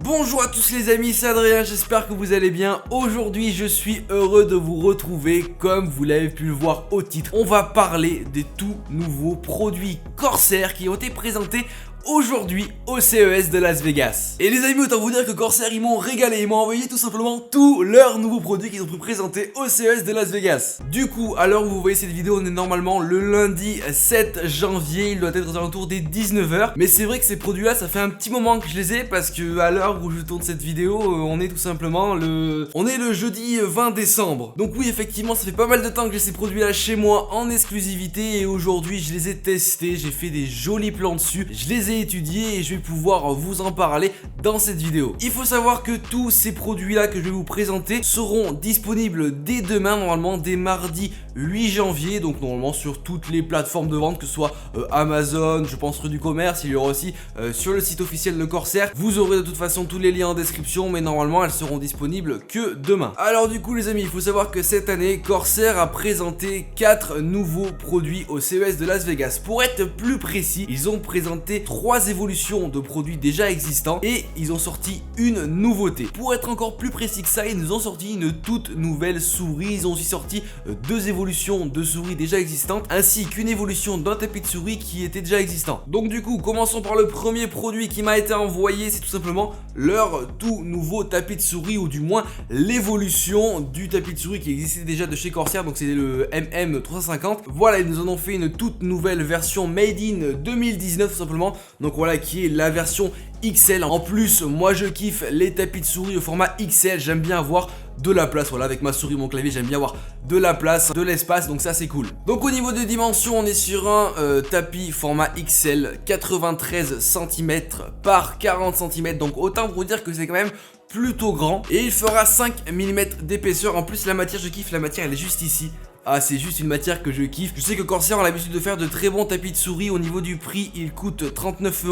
Bonjour à tous les amis, c'est Adrien, j'espère que vous allez bien. Aujourd'hui je suis heureux de vous retrouver. Comme vous l'avez pu le voir au titre, on va parler des tout nouveaux produits Corsair qui ont été présentés aujourd'hui au CES de Las Vegas. Et les amis, autant vous dire que Corsair ils m'ont régalé, ils m'ont envoyé tout simplement tous leurs nouveaux produits qu'ils ont pu présenter au CES de Las Vegas. Du coup, à l'heure où vous voyez cette vidéo, on est normalement le lundi 7 janvier, il doit être aux alentours des 19h. Mais c'est vrai que ces produits là, ça fait un petit moment que je les ai parce que à l'heure où je tourne cette vidéo, on est tout simplement le jeudi 20 décembre. Donc oui, effectivement, ça fait pas mal de temps que j'ai ces produits là chez moi en exclusivité et aujourd'hui je les ai testés, j'ai fait des jolis plans dessus, je les ai étudiés et je vais pouvoir vous en parler dans cette vidéo. Il faut savoir que tous ces produits là que je vais vous présenter seront disponibles dès demain, normalement dès mardi 8 janvier, donc normalement sur toutes les plateformes de vente, que ce soit Amazon, je pense rue du commerce, il y aura aussi sur le site officiel de Corsair. Vous aurez de toute façon tous les liens en description, mais normalement elles seront disponibles que demain. Alors du coup les amis, il faut savoir que cette année Corsair a présenté 4 nouveaux produits au CES de Las Vegas. Pour être plus précis, ils ont présenté 3 évolutions de produits déjà existants et ils ont sorti une nouveauté. Pour être encore plus précis que ça, ils nous ont sorti une toute nouvelle souris. Ils ont aussi sorti 2 évolutions de souris déjà existantes ainsi qu'une évolution d'un tapis de souris qui était déjà existant. Donc du coup, commençons par le premier produit qui m'a été envoyé, c'est tout simplement leur tout nouveau tapis de souris, ou du moins l'évolution du tapis de souris qui existait déjà de chez Corsair, donc c'est le MM350. Voilà, ils nous en ont fait une toute nouvelle version made in 2019 tout simplement. Donc voilà, qui est la version XL. En plus, moi je kiffe les tapis de souris au format XL, j'aime bien avoir de la place, voilà, avec ma souris, mon clavier, j'aime bien avoir de la place, de l'espace, donc ça c'est cool. Donc au niveau des dimensions, on est sur un tapis format XL, 93 cm par 40 cm, donc autant vous dire que c'est quand même plutôt grand. Et il fera 5 mm d'épaisseur. En plus la matière, je kiffe, la matière elle est juste ici. Ah, c'est juste une matière que je kiffe. Je sais que Corsair a l'habitude de faire de très bons tapis de souris. Au niveau du prix, il coûte 39,99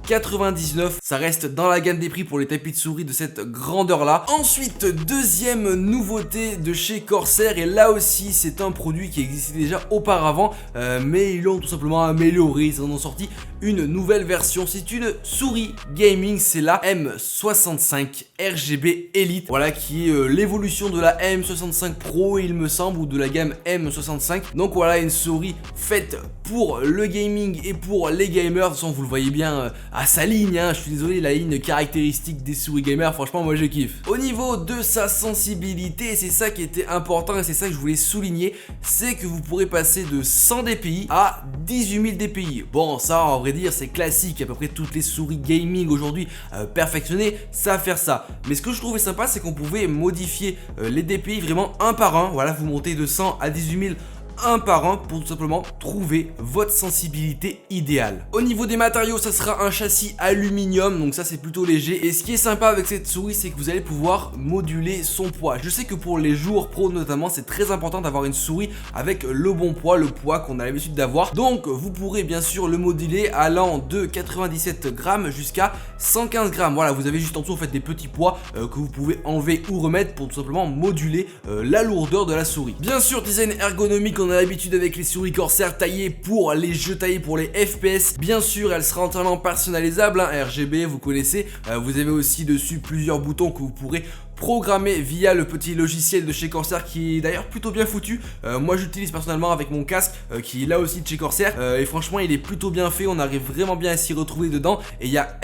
€. Ça reste dans la gamme des prix pour les tapis de souris de cette grandeur là. Ensuite, deuxième nouveauté de chez Corsair, et là aussi c'est un produit qui existait déjà auparavant, mais ils l'ont tout simplement amélioré. Ils en ont sorti une nouvelle version. C'est une souris gaming, c'est la M65 RGB Elite, voilà, qui est l'évolution de la M65 Pro il me semble, ou de la gamme M65. Donc voilà, une souris faite pour le gaming et pour les gamers. De toute façon vous le voyez bien à sa ligne, hein. Je suis désolé, la ligne caractéristique des souris gamers, franchement moi je kiffe. Au niveau de sa sensibilité, c'est ça qui était important et c'est ça que je voulais souligner, c'est que vous pourrez passer de 100 dpi à 18 000 dpi. Bon, ça en vrai dire c'est classique, à peu près toutes les souris gaming aujourd'hui perfectionnées savent faire ça. Mais ce que je trouvais sympa, c'est qu'on pouvait modifier les dpi vraiment un par un. Voilà, vous montez de 100 à 18 000 un par un pour tout simplement trouver votre sensibilité idéale. Au niveau des matériaux, ça sera un châssis aluminium, donc ça c'est plutôt léger. Et ce qui est sympa avec cette souris, c'est que vous allez pouvoir moduler son poids. Je sais que pour les joueurs pro notamment, c'est très important d'avoir une souris avec le bon poids, le poids qu'on a l'habitude d'avoir. Donc vous pourrez bien sûr le moduler allant de 97 grammes jusqu'à 115 grammes. Voilà, vous avez juste en dessous en fait des petits poids que vous pouvez enlever ou remettre pour tout simplement moduler la lourdeur de la souris. Bien sûr, design ergonomique, on a l'habitude avec les souris Corsair taillées pour les jeux, taillées pour les FPS. Bien sûr, elle sera entièrement personnalisable, hein, RGB, vous connaissez. Vous avez aussi dessus plusieurs boutons que vous pourrez programmé via le petit logiciel de chez Corsair qui est d'ailleurs plutôt bien foutu. Moi j'utilise personnellement avec mon casque qui est là aussi de chez Corsair et franchement il est plutôt bien fait, on arrive vraiment bien à s'y retrouver dedans et il y a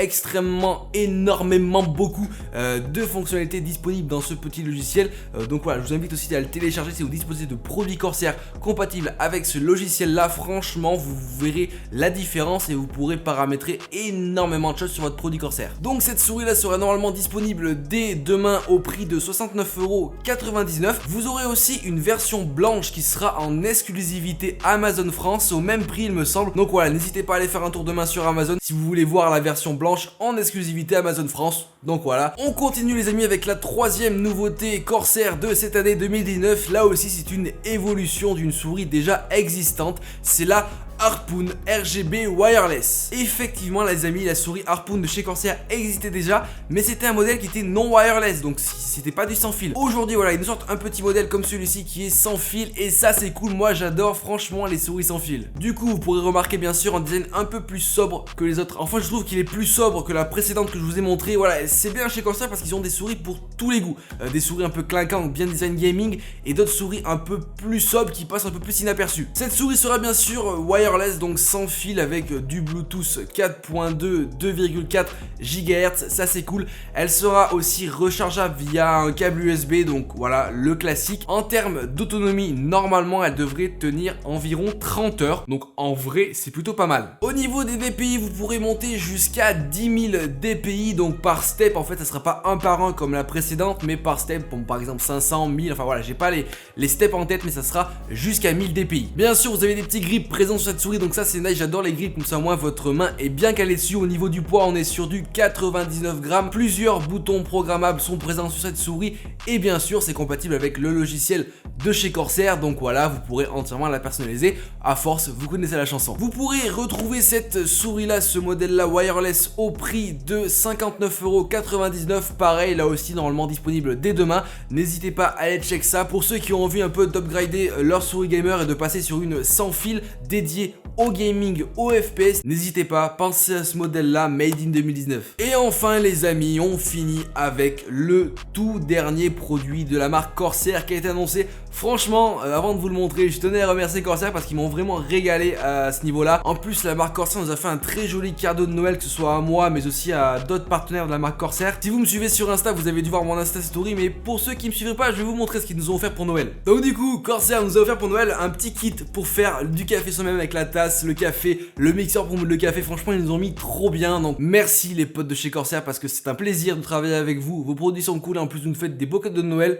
énormément beaucoup de fonctionnalités disponibles dans ce petit logiciel. Donc voilà, je vous invite aussi à le télécharger si vous disposez de produits Corsair compatibles avec ce logiciel là. Franchement vous verrez la différence et vous pourrez paramétrer énormément de choses sur votre produit Corsair. Donc cette souris là sera normalement disponible dès demain au prix de 69,99 €. Vous aurez aussi une version blanche qui sera en exclusivité Amazon France au même prix il me semble. Donc voilà, n'hésitez pas à aller faire un tour demain sur Amazon si vous voulez voir la version blanche en exclusivité Amazon France. Donc voilà, on continue les amis avec la troisième nouveauté Corsair de cette année 2019. Là aussi c'est une évolution d'une souris déjà existante, c'est la Harpoon RGB Wireless. Effectivement les amis, la souris Harpoon de chez Corsair existait déjà, mais c'était un modèle qui était non wireless, donc c'était pas du sans fil. Aujourd'hui voilà, ils nous sortent un petit modèle comme celui-ci qui est sans fil, et ça c'est cool, moi j'adore franchement les souris sans fil. Du coup vous pourrez remarquer bien sûr un design un peu plus sobre que les autres. Enfin je trouve qu'il est plus sobre que la précédente que je vous ai montré. Voilà, c'est bien chez Corsair parce qu'ils ont des souris pour tous les goûts, des souris un peu clinquantes, bien design gaming, et d'autres souris un peu plus sobres qui passent un peu plus inaperçues. Cette souris sera bien sûr wireless, donc sans fil, avec du Bluetooth 4.2 2,4 GHz, ça c'est cool. Elle sera aussi rechargeable via un câble USB, donc voilà le classique. En termes d'autonomie, normalement elle devrait tenir environ 30 heures, donc en vrai c'est plutôt pas mal. Au niveau des DPI, vous pourrez monter jusqu'à 10 000 DPI, donc par step. En fait ça sera pas un par un comme la précédente, mais par step, bon, par exemple 500, 1000, enfin voilà, j'ai pas les steps en tête, mais ça sera jusqu'à 1000 DPI. Bien sûr vous avez des petits grips présents sur cette souris, donc ça c'est nice, j'adore les grips, comme ça au moins votre main est bien calée dessus. Au niveau du poids on est sur du 99 grammes, plusieurs boutons programmables sont présents sur cette souris, et bien sûr c'est compatible avec le logiciel de chez Corsair, donc voilà, vous pourrez entièrement la personnaliser. À force, vous connaissez la chanson. Vous pourrez retrouver cette souris là, ce modèle là wireless, au prix de 59,99 €. Pareil, là aussi normalement disponible dès demain. N'hésitez pas à aller check ça pour ceux qui ont envie un peu d'upgrader leur souris gamer et de passer sur une sans fil dédiée au gaming, au FPS. N'hésitez pas, pensez à ce modèle là, made in 2019. Et enfin les amis, on finit avec le tout dernier produit de la marque Corsair qui a été annoncé. Franchement, avant de vous le montrer, je tenais à remercier Corsair parce qu'ils m'ont vraiment régalé à ce niveau là. En plus la marque Corsair nous a fait un très joli cadeau de Noël, que ce soit à moi mais aussi à d'autres partenaires de la marque Corsair. Si vous me suivez sur Insta, vous avez dû voir mon Insta Story, mais pour ceux qui me suivraient pas, je vais vous montrer ce qu'ils nous ont offert pour Noël. Donc du coup, Corsair nous a offert pour Noël un petit kit pour faire du café soi-même, avec la tasse, le café, le mixeur pour moudre le café. Franchement ils nous ont mis trop bien, donc merci les potes de chez Corsair parce que c'est un plaisir de travailler avec vous. Vos produits sont cool et en plus vous nous faites des beaux cadeaux de Noël.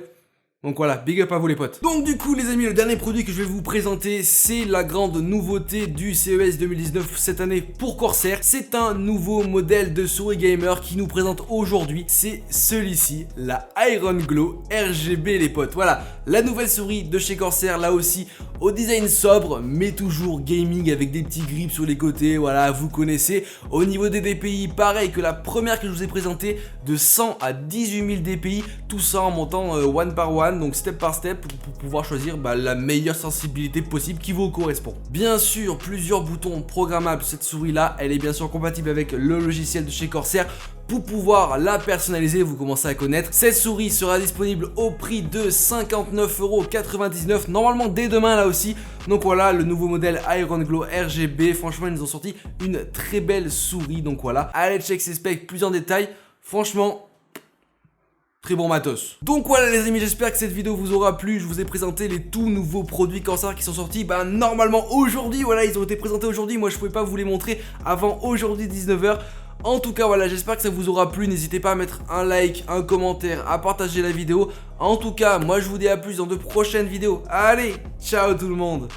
Donc voilà, big up à vous les potes. Donc du coup les amis, le dernier produit que je vais vous présenter, c'est la grande nouveauté du CES 2019 cette année pour Corsair. C'est un nouveau modèle de souris gamer qui nous présente aujourd'hui. C'est celui-ci, la Iron Glow RGB les potes. Voilà, la nouvelle souris de chez Corsair, là aussi au design sobre mais toujours gaming, avec des petits grips sur les côtés, voilà, vous connaissez. Au niveau des DPI, pareil que la première que je vous ai présentée, de 100 à 18 000 DPI, tout ça en montant one par one, donc step par step, pour pouvoir choisir la meilleure sensibilité possible qui vous correspond. Bien sûr, plusieurs boutons programmables. Cette souris là, elle est bien sûr compatible avec le logiciel de chez Corsair pour pouvoir la personnaliser, vous commencez à connaître. Cette souris sera disponible au prix de 59,99 € normalement dès demain là aussi. Donc voilà, le nouveau modèle Iron Glow RGB, franchement ils nous ont sorti une très belle souris, donc voilà, allez check ses specs plus en détail, franchement très bon matos. Donc voilà les amis, j'espère que cette vidéo vous aura plu. Je vous ai présenté les tout nouveaux produits Corsair qui sont sortis normalement aujourd'hui. Voilà, ils ont été présentés aujourd'hui, moi je pouvais pas vous les montrer avant aujourd'hui 19 h. En tout cas voilà, j'espère que ça vous aura plu. N'hésitez pas à mettre un like, un commentaire, à partager la vidéo. En tout cas, moi je vous dis à plus dans de prochaines vidéos. Allez, ciao tout le monde.